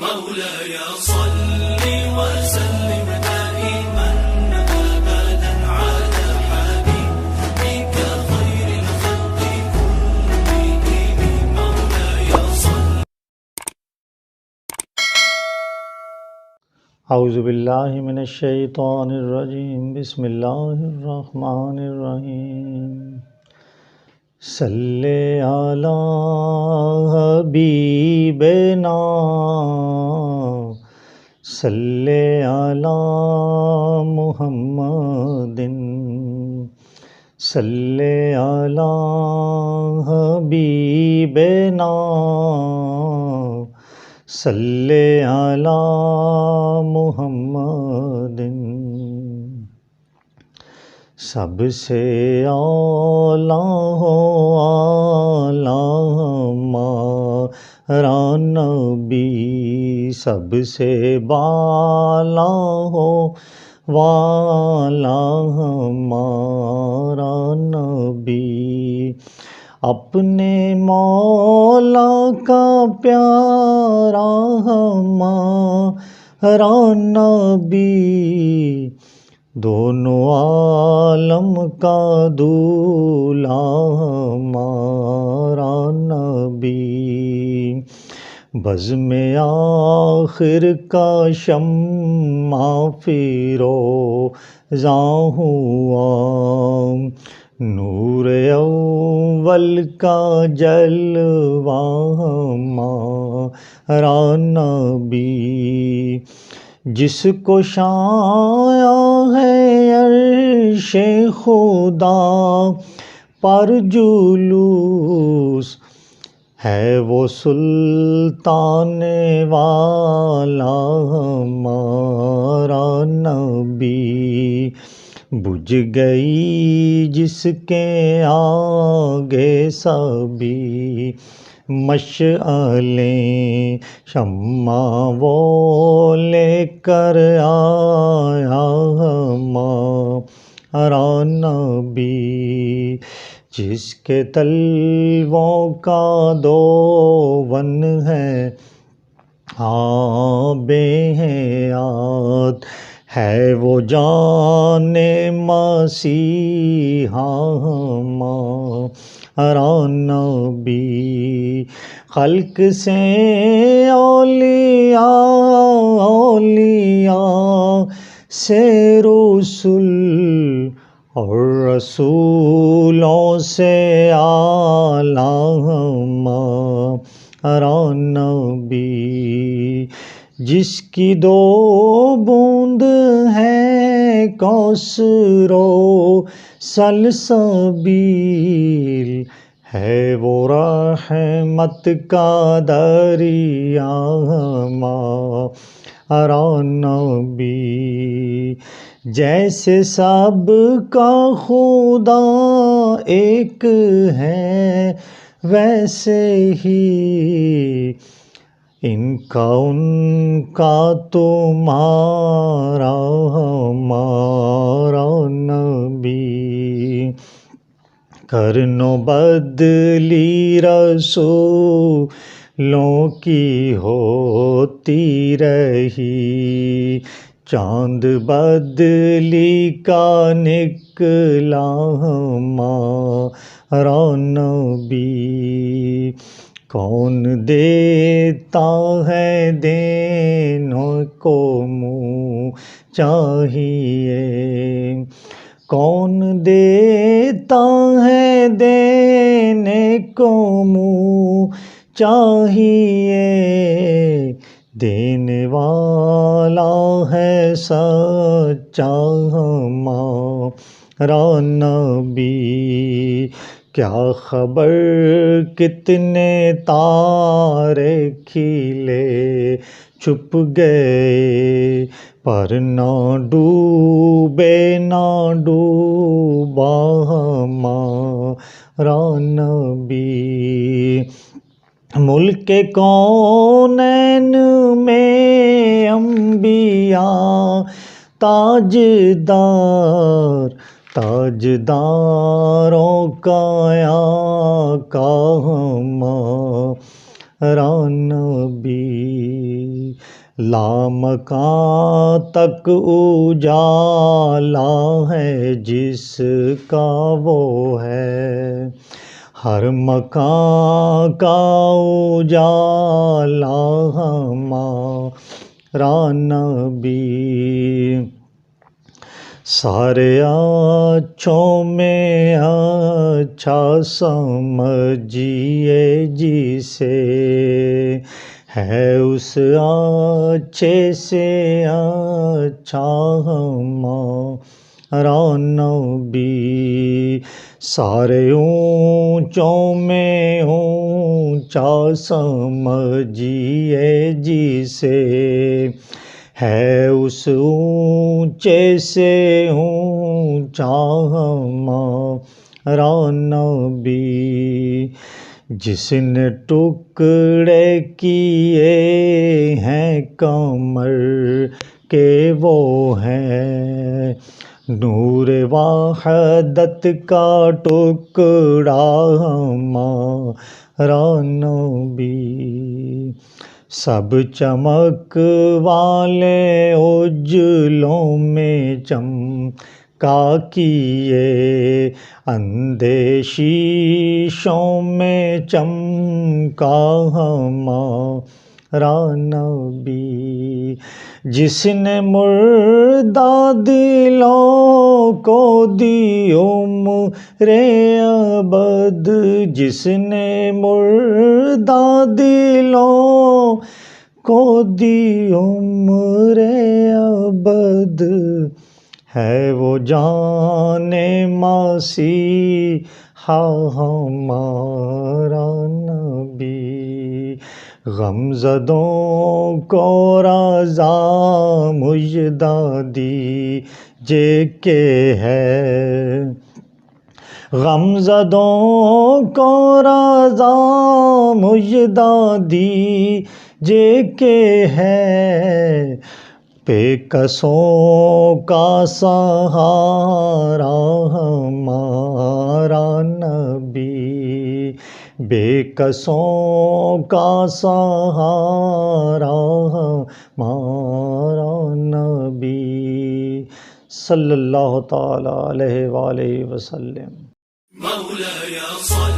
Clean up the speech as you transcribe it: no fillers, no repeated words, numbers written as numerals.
مولاي صل وسلم دائما أبدا على حبيبك خير الخلق كلهم مولاي صل. اعوذ باللہ من الشیطان الرجیم بسم اللہ الرحمن الرحیم صلی علی حبیبنا صلی علی محمد صلی علی حبیبنا صلی علی محمد سب سے اعلیٰ ہو اعلیٰ ہمارا نبی، سب سے بالا ہو والا ہمارا نبی، اپنے مولا کا پیارا ہمارا نبی، دونوں عالم کا دولہا ہمارا نبی، بزم آخر کا شمع فیروزاں ہوا، نور اول کا جلوہ ہمارا نبی، جس کو چھایا ہے عرش خدا پر جلوس، ہے وہ سلطان والا ہمارا نبی، بجھ گئی جس کے آگے سبھی مشعلیں، شمع وہ لے کر آیا ہمارا نبی، جس کے تلووں کا دون ہے آب حیات، ہے وہ جان مسیحا ہمارا نبی، خلق سے اولیاء، اولیاء سے رسول، اور رسولوں سے اعلیٰ ہمارا نبی، جس کی دو بوند ہے کوثر و سلسبیل، ہے وہ رحمت کا دریا ہمارا نبی، جیسے سب کا خدا ایک ہے ویسے ہی ان کا تمہارا ہمارا نبی، کرن و بدلی رسولوں کی ہوتی رہی، چاند بدلی کا نکلا ہمارا نبی، کون دیتا ہے دینے کو منہ چاہیے، کون دیتا ہے دینے کو منہ چاہیے، دینے والا ہے سچا ہمارا نبی، کیا خبر کتنے تارے کھلے چھپ گئے، پر نہ ڈوبے نہ ڈوبا ہمارا نبی، ملک کونین میں انبیاء تاجدار، تاجداروں کا آقا ہمارا نبی۔ لامکاں تک اجالا ہے جس کا وہ ہے، ہر مکان کا اجالا ہمارا نبی، سارے اچھوں میں اچھا سمجھیے جسے، ہے اس اچھے سے اچھا ہمارا نبی، سارے اونچوں میں اونچا سمجھیے جسے، ہے اس اونچے سے اونچا ہمارا نبی، جس نے ٹکڑے کیے ہیں کمر کے وہ ہیں، نور وحدت کا ٹکڑا ہمارا نبی، سب چمک والے اجلوں میں چمکا کیے، اندھے شیشوں میں چمکا ہمارا نبی، جس نے مردہ دلوں کو دی عمر ابد، جس نے مردہ دلوں کو دی عمر ابد، ہے وہ جان مسیحا ہمارا نبی، غمزدوں کو رضا مژدہ دیجے کہ ہے، غمزدوں کو رضا مژدہ دیجے کہ ہے، بے کسوں کا سہارا ہمارا نبی، بے کسوں کا سہارا ہمارا نبی، صلی اللہ تعالی علیہ وآلہ وسلم۔ مولاي صل